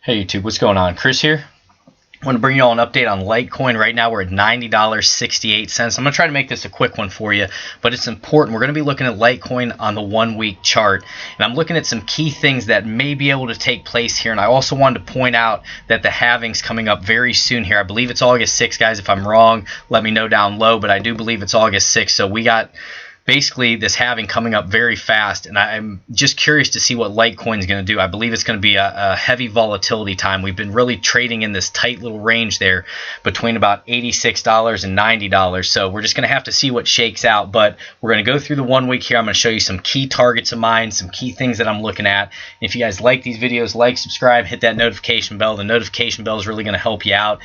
Hey YouTube, what's going on? Chris here. I want to bring you all an update on Litecoin. Right now we're at $90.68. I'm going to try to make this a quick one for you, but it's important. We're going to be looking at Litecoin on the 1 week chart, and I'm looking at some key things that may be able to take place here. And I also wanted to point out that the halving's coming up very soon here. I believe it's August 6th, guys. If I'm wrong, let me know down low, but I do believe it's August 6th. So we got basically this halving coming up very fast, and I'm just curious to see what Litecoin is going to do. I believe it's going to be a heavy volatility time. We've been really trading in this tight little range there between about $86 and $90. So we're just going to have to see what shakes out, but we're going to go through the 1 week here. I'm going to show you some key targets of mine, some key things that I'm looking at. If you guys like these videos, like, subscribe, hit that notification bell. The notification bell is really going to help you out.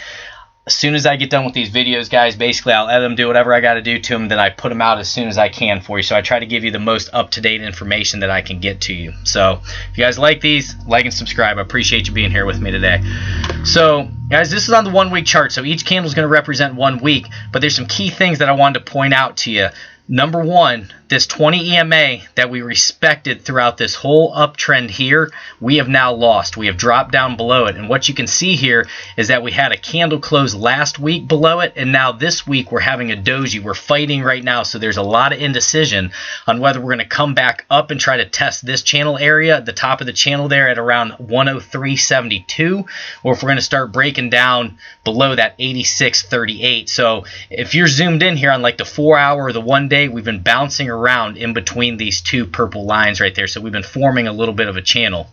As soon as I get done with these videos, guys, basically I'll edit them, do whatever I got to do to them, then I put them out as soon as I can for you. So I try to give you the most up-to-date information that I can get to you. So if you guys like these, like and subscribe. I appreciate you being here with me today. So guys, this is on the 1 week chart. So each candle is going to represent 1 week, but there's some key things that I wanted to point out to you. Number one, this 20 EMA that we respected throughout this whole uptrend here, we have now lost. We have dropped down below it. And what you can see here is that we had a candle close last week below it, and now this week we're having a doji. We're fighting right now, so there's a lot of indecision on whether we're going to come back up and try to test this channel area, the top of the channel there at around 103.72, or if we're going to start breaking down below that 86.38. So if you're zoomed in here on like the 4 hour or the 1 day, we've been bouncing around in between these two purple lines right there. So we've been forming a little bit of a channel.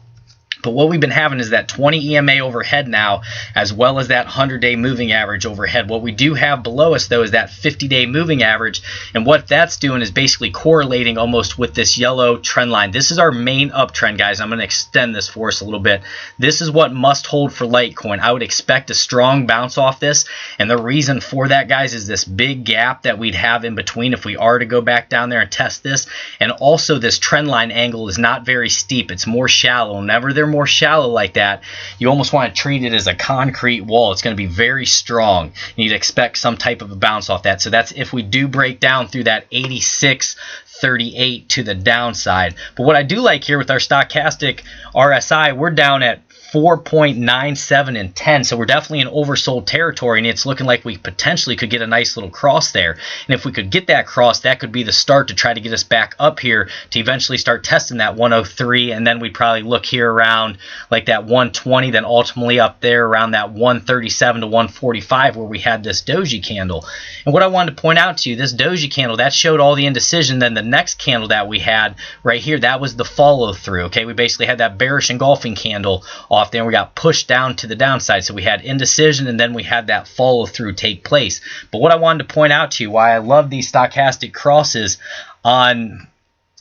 But what we've been having is that 20 EMA overhead now, as well as that 100-day moving average overhead. What we do have below us, though, is that 50-day moving average. And what that's doing is basically correlating almost with this yellow trend line. This is our main uptrend, guys. I'm going to extend this for us a little bit. This is what must hold for Litecoin. I would expect a strong bounce off this. And the reason for that, guys, is this big gap that we'd have in between if we are to go back down there and test this. And also this trend line angle is not very steep. It's more shallow. Whenever they're more shallow like that, you almost want to treat it as a concrete wall. It's going to be very strong. You'd expect some type of a bounce off that. So that's if we do break down through that 86.38 to the downside. But what I do like here with our stochastic RSI, we're down at 4.97 and 10, so we're definitely in oversold territory, and it's looking like we potentially could get a nice little cross there. And if we could get that cross, that could be the start to try to get us back up here to eventually start testing that 103, and then we'd probably look here around like that 120, then ultimately up there around that 137 to 145 where we had this doji candle. And what I wanted to point out to you, this doji candle, that showed all the indecision. Then the next candle that we had right here, that was the follow through. Okay, we basically had that bearish engulfing candle off there, and we got pushed down to the downside. So we had indecision, and then we had that follow through take place. But what I wanted to point out to you, why I love these stochastic crosses on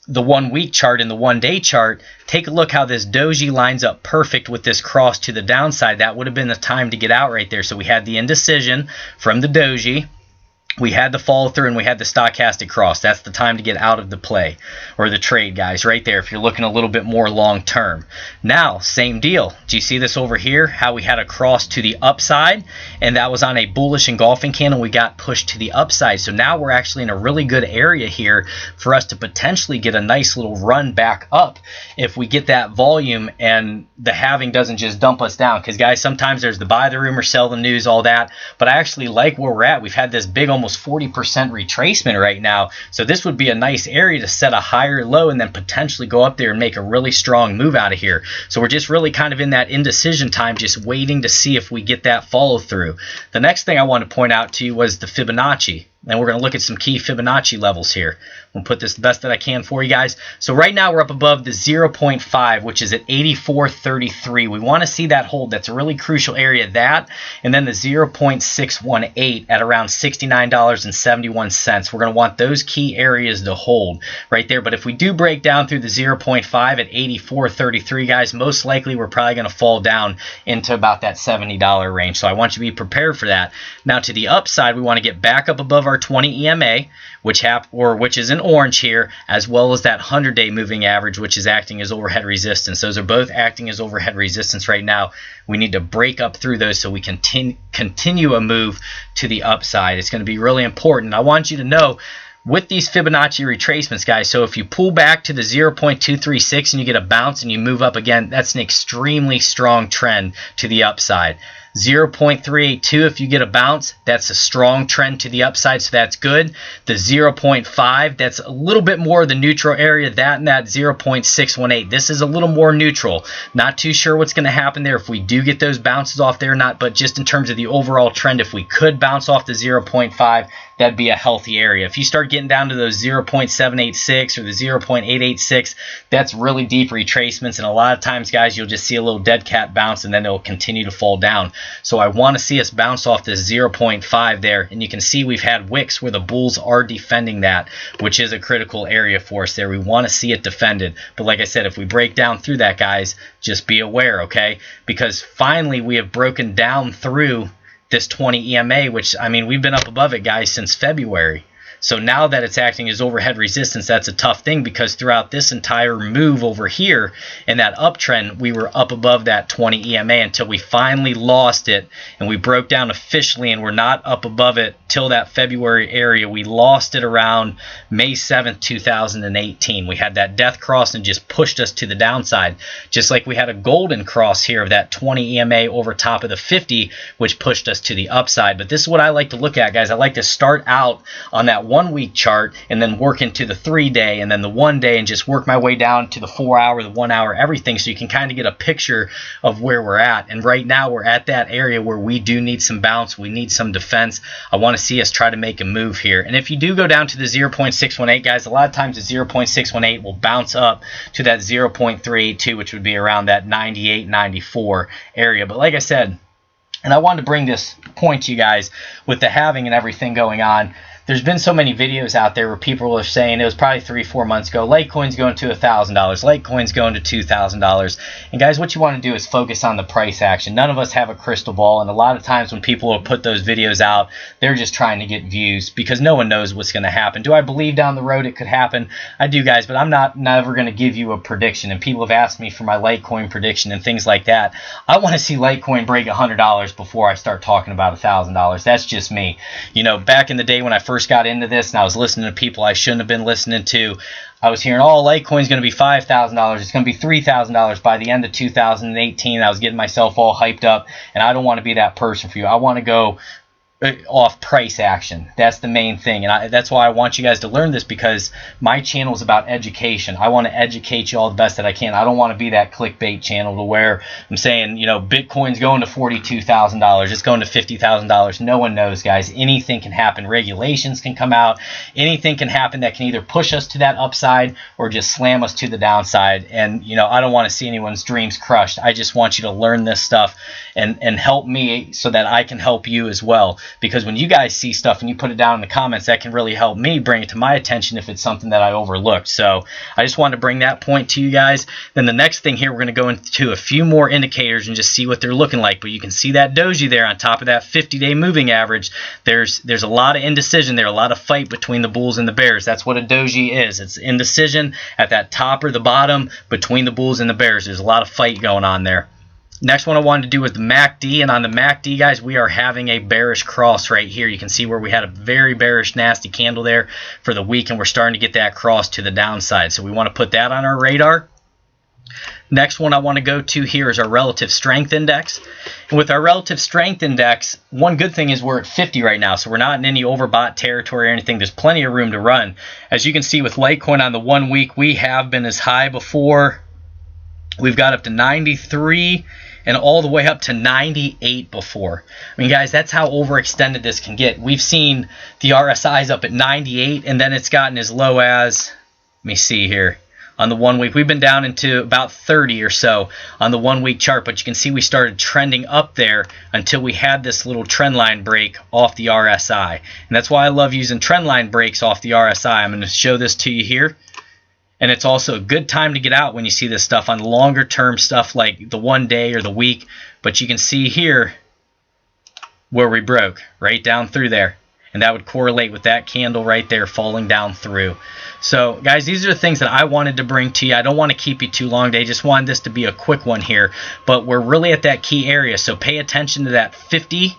the 1 week chart and the 1 day chart, take a look how this doji lines up perfect with this cross to the downside. That would have been the time to get out right there. So we had the indecision from the doji, we had the follow through, and we had the stochastic cross. That's the time to get out of the play or the trade, guys, right there if you're looking a little bit more long term. Now, same deal. Do you see this over here? How we had a cross to the upside, and that was on a bullish engulfing candle. We got pushed to the upside. So now we're actually in a really good area here for us to potentially get a nice little run back up if we get that volume and the halving doesn't just dump us down. Because, guys, sometimes there's the buy the rumor, sell the news, all that. But I actually like where we're at. We've had this big almost 40% retracement right now. So this would be a nice area to set a higher low and then potentially go up there and make a really strong move out of here. So we're just really kind of in that indecision time, just waiting to see if we get that follow through. The next thing I want to point out to you was the Fibonacci. And we're going to look at some key Fibonacci levels here. We'll put this the best that I can for you guys. So right now we're up above the 0.5, which is at 84.33. We want to see that hold. That's a really crucial area, that. And then the 0.618 at around $69.71. We're going to want those key areas to hold right there. But if we do break down through the 0.5 at 84.33, guys, most likely we're probably going to fall down into about that $70 range. So I want you to be prepared for that. Now to the upside, we want to get back up above our 20 EMA, which is in orange here, as well as that 100-day moving average, which is acting as overhead resistance. Those are both acting as overhead resistance right now. We need to break up through those so we can continue a move to the upside. It's going to be really important. I want you to know with these Fibonacci retracements, guys, so if you pull back to the 0.236 and you get a bounce and you move up again, that's an extremely strong trend to the upside. 0.382, if you get a bounce, that's a strong trend to the upside, so that's good. The 0.5, that's a little bit more of the neutral area. That and that 0.618, this is a little more neutral. Not too sure what's going to happen there if we do get those bounces off there or not, but just in terms of the overall trend, if we could bounce off the 0.5, that'd be a healthy area. If you start getting down to those 0.786 or the 0.886, that's really deep retracements, and a lot of times, guys, you'll just see a little dead cat bounce and then it'll continue to fall down. So I want to see us bounce off this 0.5 there, and you can see we've had wicks where the bulls are defending that, which is a critical area for us there. We want to see it defended, but like I said, if we break down through that, guys, just be aware, okay? Because finally we have broken down through this 20 EMA, which, I mean, we've been up above it, guys, since February. So now that it's acting as overhead resistance, that's a tough thing, because throughout this entire move over here in that uptrend, we were up above that 20 EMA until we finally lost it and we broke down officially, and we're not up above it till that February area. We lost it around May 7th, 2018. We had that death cross and just pushed us to the downside, just like we had a golden cross here of that 20 EMA over top of the 50, which pushed us to the upside. But this is what I like to look at, guys. I like to start out on that 1 week chart and then work into the 3-day and then the 1 day and just work my way down to the 4 hour, the 1 hour, everything, so you can kind of get a picture of where we're at. And right now we're at that area where we do need some bounce, we need some defense. I want to see us try to make a move here. And if you do go down to the 0.618, guys, a lot of times the 0.618 will bounce up to that 0.382, which would be around that 98, 94 area. But like I said, and I wanted to bring this point to you guys with the halving and everything going on, there's been so many videos out there where people are saying, it was probably 3-4 months ago, Litecoin's going to $1,000, Litecoin's going to $2,000. And guys, what you want to do is focus on the price action. None of us have a crystal ball, and a lot of times when people will put those videos out, they're just trying to get views because no one knows what's going to happen. Do I believe down the road it could happen? I do, guys, but I'm never going to give you a prediction. And people have asked me for my Litecoin prediction and things like that. I want to see Litecoin break $100 before I start talking about $1,000. That's just me. You know, back in the day when I first got into this and I was listening to people I shouldn't have been listening to, I was hearing, oh, Litecoin's going to be $5,000, it's going to be $3,000 by the end of 2018. I was getting myself all hyped up, and I don't want to be that person for you. I want to go off price action. That's the main thing, and that's why I want you guys to learn this, because my channel is about education. I want to educate you all the best that I can. I don't want to be that clickbait channel to where I'm saying, you know, Bitcoin's going to $42,000, it's going to $50,000. No one knows, guys. Anything can happen. Regulations can come out. Anything can happen that can either push us to that upside or just slam us to the downside. And, you know, I don't want to see anyone's dreams crushed. I just want you to learn this stuff and help me so that I can help you as well. Because when you guys see stuff and you put it down in the comments, that can really help me bring it to my attention if it's something that I overlooked. So I just wanted to bring that point to you guys. Then the next thing here, we're going to go into a few more indicators and just see what they're looking like. But you can see that doji there on top of that 50-day moving average. There's a lot of indecision there, a lot of fight between the bulls and the bears. That's what a doji is. It's indecision at that top or the bottom between the bulls and the bears. There's a lot of fight going on there. Next one I wanted to do was the MACD, and on the MACD, guys, we are having a bearish cross right here. You can see where we had a very bearish, nasty candle there for the week, and we're starting to get that cross to the downside. So we want to put that on our radar. Next one I want to go to here is our relative strength index. And with our relative strength index, one good thing is we're at 50 right now, so we're not in any overbought territory or anything. There's plenty of room to run. As you can see with Litecoin on the 1 week, we have been as high before. We've got up to 93 and all the way up to 98 before. I mean, guys, that's how overextended this can get. We've seen the RSIs up at 98, and then it's gotten as low as, let me see here, on the 1 week. We've been down into about 30 or so on the 1 week chart, but you can see we started trending up there until we had this little trend line break off the RSI. And that's why I love using trend line breaks off the RSI. I'm going to show this to you here. And it's also a good time to get out when you see this stuff on longer term stuff like the 1 day or the week. But you can see here where we broke right down through there. And that would correlate with that candle right there falling down through. So, guys, these are the things that I wanted to bring to you. I don't want to keep you too long today. I just wanted this to be a quick one here. But we're really at that key area. So pay attention to that 50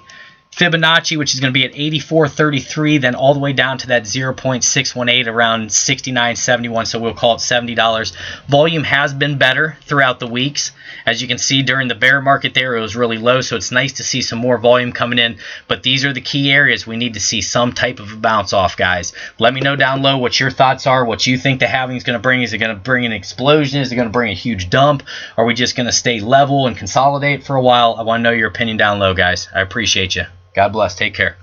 Fibonacci, which is going to be at 84.33, then all the way down to that 0.618 around 69.71, so we'll call it $70. Volume has been better throughout the weeks. As you can see, during the bear market there, it was really low, so it's nice to see some more volume coming in, but these are the key areas we need to see some type of a bounce off, guys. Let me know down low what your thoughts are, what you think the halving is going to bring. Is it going to bring an explosion? Is it going to bring a huge dump? Are we just going to stay level and consolidate for a while? I want to know your opinion down low, guys. I appreciate you. God bless. Take care.